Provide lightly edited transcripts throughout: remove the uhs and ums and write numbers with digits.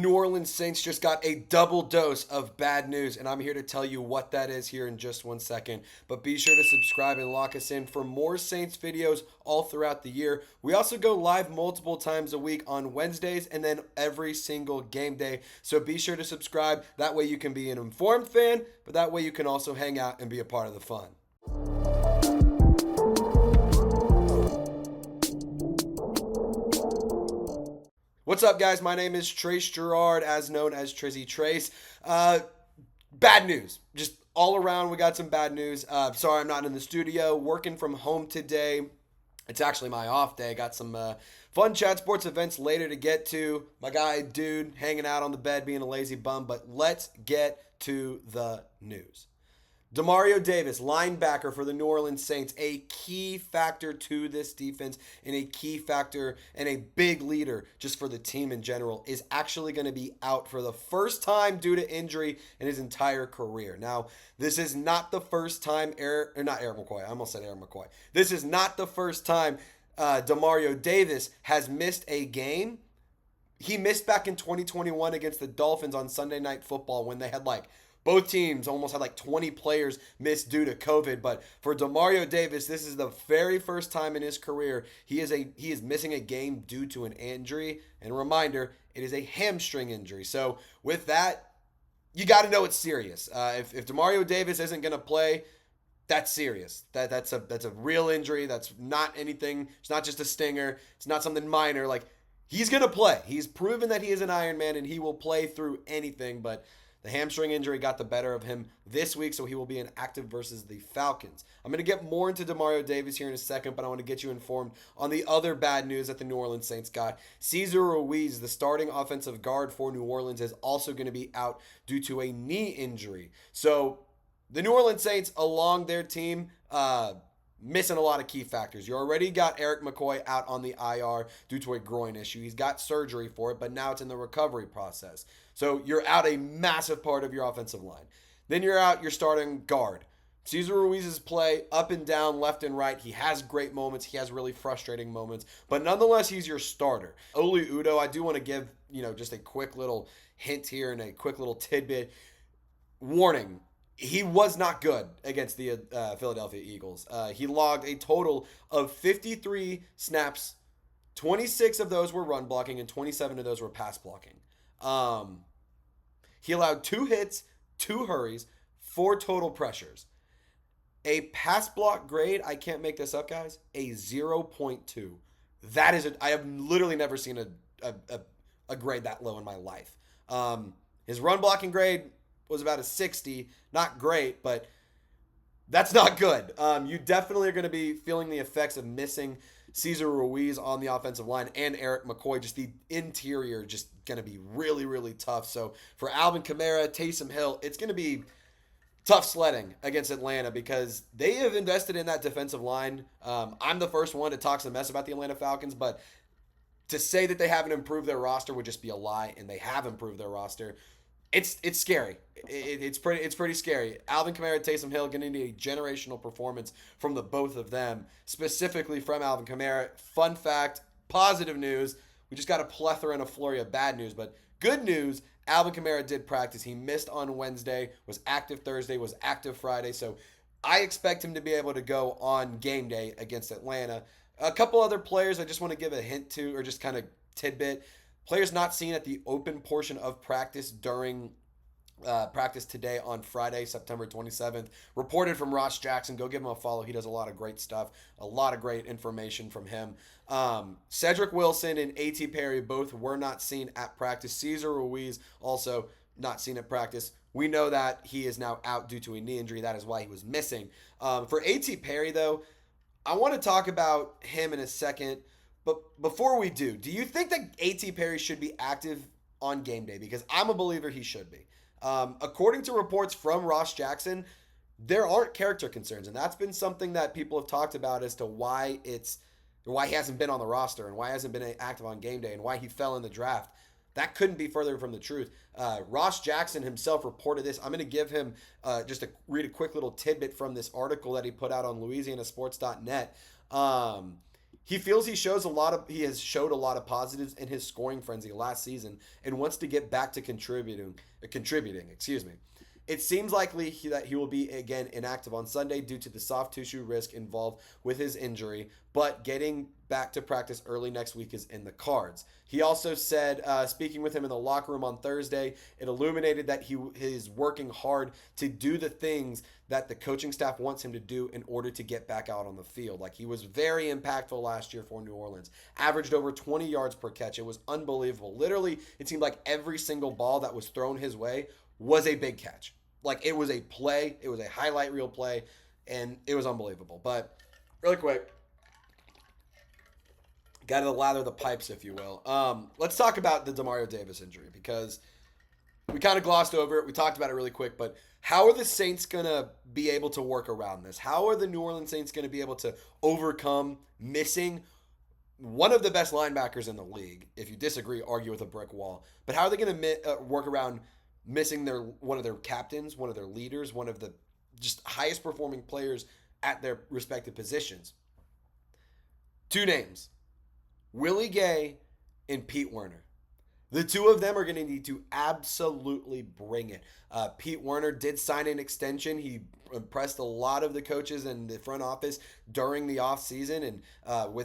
New Orleans Saints just got a double dose of bad news, and I'm here to tell you what that is here in just 1 second. But be sure to subscribe and lock us in for more Saints videos all throughout the year. We also go live multiple times a week on Wednesdays and then every single game day. So be sure to subscribe. That way you can be an informed fan, but that way you can also hang out and be a part of the fun. What's up, guys? My name is Trace Girouard, as known as Trizzy Trace. Bad news. Just all around, we got some bad news. Sorry I'm not in the studio. Working from home today. It's actually my off day. Got some fun chat sports events later to get to. My guy, dude, hanging out on the bed, being a lazy bum. But let's get to the news. Demario Davis, linebacker for the New Orleans Saints, a key factor to this defense and a key factor and a big leader just for the team in general, is actually going to be out for the first time due to injury in his entire career. Now, this is not the first time Erik McCoy. I almost said Erik McCoy. This is not the first time Demario Davis has missed a game. He missed back in 2021 against the Dolphins on Sunday Night Football when they had both teams almost had 20 players miss due to COVID. But for Demario Davis, this is the very first time in his career he is missing a game due to an injury. And a reminder, it is a hamstring injury. So with that, you got to know it's serious. If Demario Davis isn't going to play, that's serious. That's a real injury. That's not anything. It's not just a stinger. It's not something minor. He's going to play. He's proven that he is an Iron Man and he will play through anything. But the hamstring injury got the better of him this week, so he will be inactive versus the Falcons. I'm going to get more into Demario Davis here in a second, but I want to get you informed on the other bad news that the New Orleans Saints got. Cesar Ruiz, the starting offensive guard for New Orleans, is also going to be out due to a knee injury. So the New Orleans Saints, along their team, missing a lot of key factors. You already got Erik McCoy out on the IR due to a groin issue. He's got surgery for it, but now it's in the recovery process. So you're out a massive part of your offensive line. Then you're out your starting guard. Cesar Ruiz's play up and down, left and right. He has great moments. He has really frustrating moments. But nonetheless, he's your starter. Oli Udoh, I do want to give, just a quick little hint here and a quick little tidbit. Warning. He was not good against the Philadelphia Eagles. He logged a total of 53 snaps. 26 of those were run blocking and 27 of those were pass blocking. He allowed 2 hits, 2 hurries, 4 total pressures. A pass block grade, I can't make this up, guys, a 0.2. That is, I have literally never seen a grade that low in my life. His run blocking grade was about a 60. Not great, but that's not good. You definitely are going to be feeling the effects of missing Cesar Ruiz on the offensive line and Erik McCoy. Just the interior just going to be really, really tough. So for Alvin Kamara, Taysom Hill, it's going to be tough sledding against Atlanta because they have invested in that defensive line. I'm the first one to talk some mess about the Atlanta Falcons, but to say that they haven't improved their roster would just be a lie, and they have improved their roster. It's scary. It's pretty scary. Alvin Kamara and Taysom Hill going to need a generational performance from the both of them, specifically from Alvin Kamara. Fun fact, positive news, we just got a plethora and a flurry of bad news, but good news, Alvin Kamara did practice. He missed on Wednesday, was active Thursday, was active Friday, so I expect him to be able to go on game day against Atlanta. A couple other players I just want to give a hint to, or just kind of tidbit. Players not seen at the open portion of practice during practice today on Friday, September 27th. Reported from Ross Jackson. Go give him a follow. He does a lot of great stuff. A lot of great information from him. Cedrick Wilson and A.T. Perry both were not seen at practice. Cesar Ruiz also not seen at practice. We know that he is now out due to a knee injury. That is why he was missing. For A.T. Perry, though, I want to talk about him in a second. But before we do you think that A.T. Perry should be active on game day? Because I'm a believer he should be. According to reports from Ross Jackson, there aren't character concerns, and that's been something that people have talked about as to why he hasn't been on the roster and why he hasn't been active on game day and why he fell in the draft. That couldn't be further from the truth. Ross Jackson himself reported this. I'm going to give him read a quick little tidbit from this article that he put out on LouisianaSports.net. he feels he has showed a lot of positives in his scoring frenzy last season and wants to get back to contributing, excuse me. It seems likely that he will be again inactive on Sunday due to the soft tissue risk involved with his injury, but getting back to practice early next week is in the cards. He also said, speaking with him in the locker room on Thursday, it illuminated that he is working hard to do the things that the coaching staff wants him to do in order to get back out on the field. Like, he was very impactful last year for New Orleans, averaged over 20 yards per catch. It was unbelievable. Literally, it seemed like every single ball that was thrown his way was a big catch. Like, it was a play, it was a highlight reel play, and it was unbelievable. But really quick, got to lather the pipes, if you will. Let's talk about the Demario Davis injury, because we kind of glossed over it. We talked about it really quick, but how are the Saints going to be able to work around this? How are the New Orleans Saints going to be able to overcome missing one of the best linebackers in the league? If you disagree, argue with a brick wall. But how are they going to work around missing one of their captains, one of their leaders, one of the just highest performing players at their respective positions? Two names, Willie Gay and Pete Werner. The two of them are going to need to absolutely bring it. Pete Werner did sign an extension. He impressed a lot of the coaches in the front office during the offseason and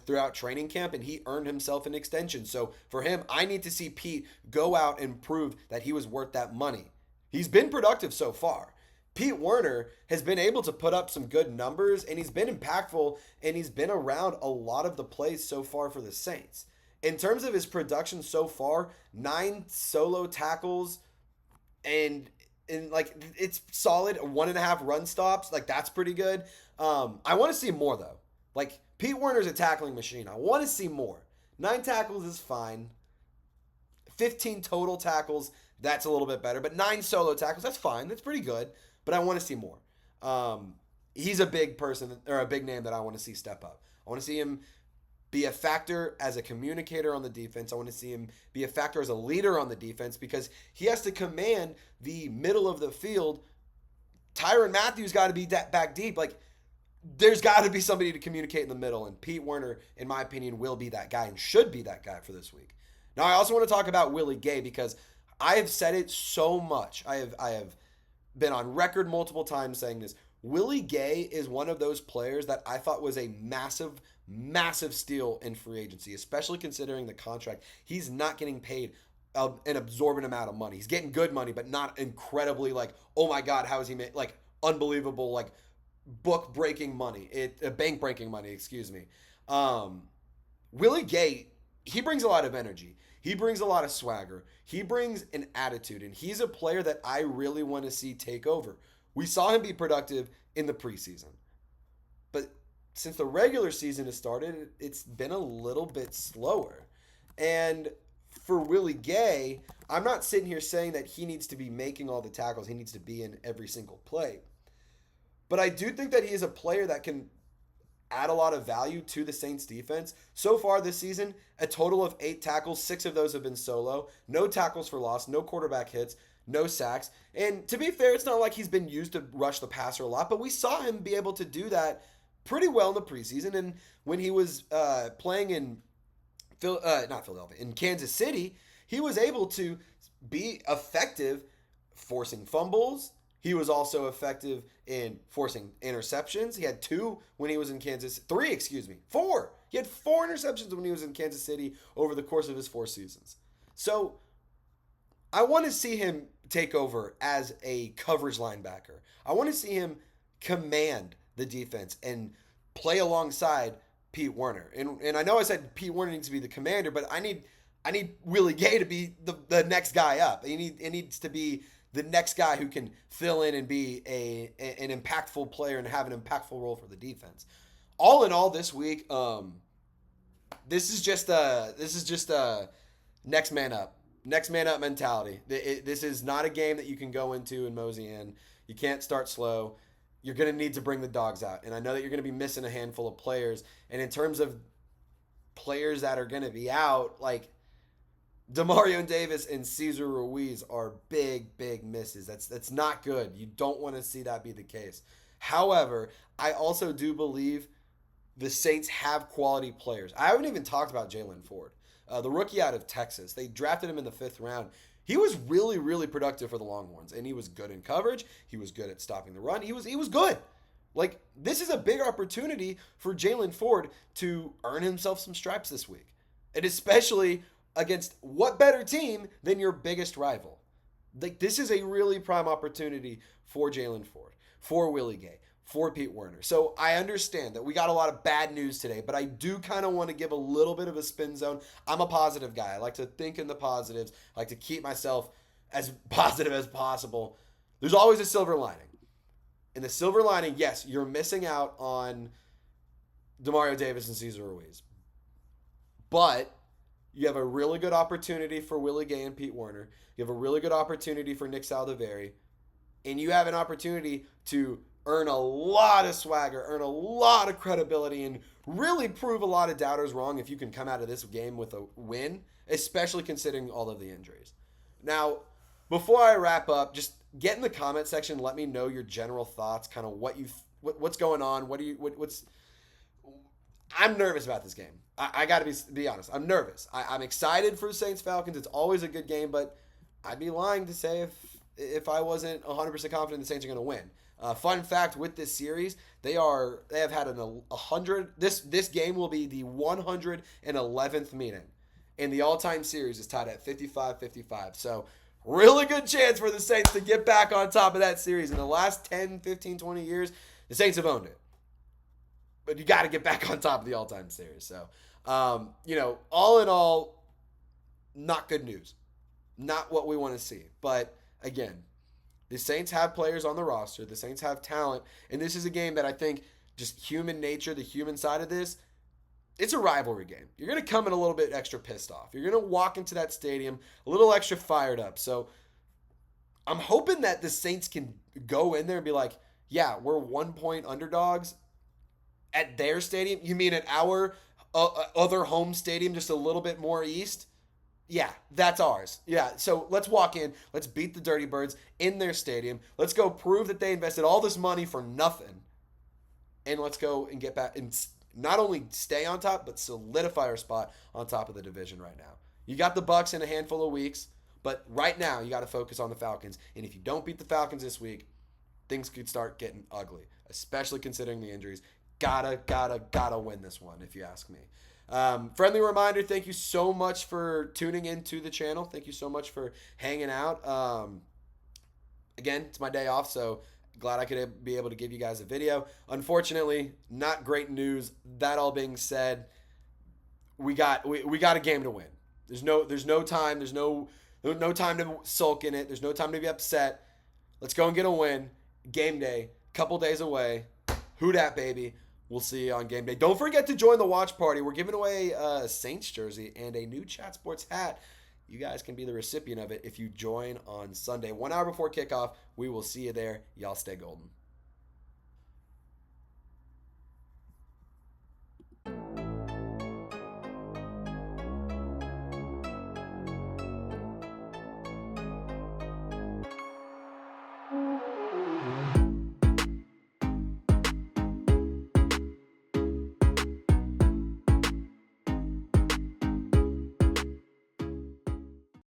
throughout training camp, and he earned himself an extension. So for him, I need to see Pete go out and prove that he was worth that money. He's been productive so far. Pete Werner has been able to put up some good numbers, and he's been impactful, and he's been around a lot of the plays so far for the Saints. In terms of his production so far, 9 solo tackles and like it's solid. 1.5 run stops, like that's pretty good. I want to see more though. Like, Pete Werner's a tackling machine. I want to see more. 9 tackles is fine. 15 total tackles, that's a little bit better. But 9 solo tackles, that's fine. That's pretty good. But I want to see more. He's a big person, or a big name that I want to see step up. I want to see him be a factor as a communicator on the defense. I want to see him be a factor as a leader on the defense, because he has to command the middle of the field. Tyrann Mathieu got to be back deep. Like, there's got to be somebody to communicate in the middle, and Pete Werner, in my opinion, will be that guy and should be that guy for this week. Now, I also want to talk about Willie Gay, because I have said it so much. I have been on record multiple times saying this. Willie Gay is one of those players that I thought was a massive steal in free agency, especially considering the contract. He's not getting paid an absorbent amount of money. He's getting good money, but not incredibly like, oh my God, how is he made, like, unbelievable, like, book-breaking money. Bank-breaking money, excuse me. Willie Gay, he brings a lot of energy. He brings a lot of swagger. He brings an attitude, and he's a player that I really want to see take over. We saw him be productive in the preseason. But since the regular season has started, it's been a little bit slower. And for Willie Gay, I'm not sitting here saying that he needs to be making all the tackles. He needs to be in every single play. But I do think that he is a player that can add a lot of value to the Saints defense. So far this season, a total of 8 tackles. 6 of those have been solo. No tackles for loss. No quarterback hits. No sacks. And to be fair, it's not like he's been used to rush the passer a lot, but we saw him be able to do that pretty well in the preseason. And when he was playing in in Kansas City, he was able to be effective forcing fumbles. He was also effective in forcing interceptions. He had 2 when he was in Kansas. 3, excuse me. 4. He had 4 interceptions when he was in Kansas City over the course of his 4 seasons. So I want to see him take over as a coverage linebacker. I want to see him command the defense and play alongside Pete Werner. And I know I said Pete Werner needs to be the commander, but I need Willie Gay to be the next guy up. It needs to be the next guy who can fill in and be an impactful player and have an impactful role for the defense. All in all, this week, this is just a next man up. Next man up mentality. This is not a game that you can go into and mosey in. You can't start slow. You're going to need to bring the dogs out. And I know that you're going to be missing a handful of players. And in terms of players that are going to be out, like Demario Davis and Cesar Ruiz are big misses. That's not good. You don't want to see that be the case. However, I also do believe the Saints have quality players. I haven't even talked about Jalen Ford, the rookie out of Texas. They drafted him in the 5th round. He was really, really productive for the Longhorns, and he was good in coverage. He was good at stopping the run. He was good. Like, this is a big opportunity for Jalen Ford to earn himself some stripes this week, and especially against what better team than your biggest rival? Like, this is a really prime opportunity for Jalen Ford, for Willie Gay, for Pete Werner. So I understand that we got a lot of bad news today, but I do kind of want to give a little bit of a spin zone. I'm a positive guy. I like to think in the positives. I like to keep myself as positive as possible. There's always a silver lining. And the silver lining, yes, you're missing out on Demario Davis and Cesar Ruiz. But you have a really good opportunity for Willie Gay and Pete Werner. You have a really good opportunity for Nick Saldiveri. And you have an opportunity to earn a lot of swagger, earn a lot of credibility, and really prove a lot of doubters wrong if you can come out of this game with a win, especially considering all of the injuries. Now, before I wrap up, just get in the comment section. Let me know your general thoughts, kind of what's going on. I'm nervous about this game. I got to be honest. I'm nervous. I'm excited for the Saints Falcons. It's always a good game, but I'd be lying to say if I wasn't 100% confident the Saints are going to win. Fun fact with this series, they have had 100. This game will be the 111th meeting, and the all-time series is tied at 55-55. So really good chance for the Saints to get back on top of that series. In the last 10, 15, 20 years, the Saints have owned it. But you got to get back on top of the all-time series. So, all in all, not good news. Not what we want to see. But, again, the Saints have players on the roster. The Saints have talent. And this is a game that I think just human nature, the human side of this, it's a rivalry game. You're going to come in a little bit extra pissed off. You're going to walk into that stadium a little extra fired up. So I'm hoping that the Saints can go in there and be like, yeah, we're 1-point underdogs at their stadium. You mean at our other home stadium just a little bit more east? Yeah, that's ours. Yeah, so let's walk in. Let's beat the Dirty Birds in their stadium. Let's go prove that they invested all this money for nothing. And let's go and get back and not only stay on top, but solidify our spot on top of the division right now. You got the Bucs in a handful of weeks, but right now you got to focus on the Falcons. And if you don't beat the Falcons this week, things could start getting ugly, especially considering the injuries. Gotta win this one, if you ask me. Friendly reminder, thank you so much for tuning into the channel. Thank you so much for hanging out. Again, it's my day off, so glad I could be able to give you guys a video. Unfortunately, not great news. That all being said, we got a game to win. There's no time. There's no time to sulk in it. There's no time to be upset. Let's go and get a win. Game day, couple days away. Who dat, baby? We'll see you on game day. Don't forget to join the watch party. We're giving away a Saints jersey and a new Chat Sports hat. You guys can be the recipient of it if you join on Sunday. 1 hour before kickoff. We will see you there. Y'all stay golden.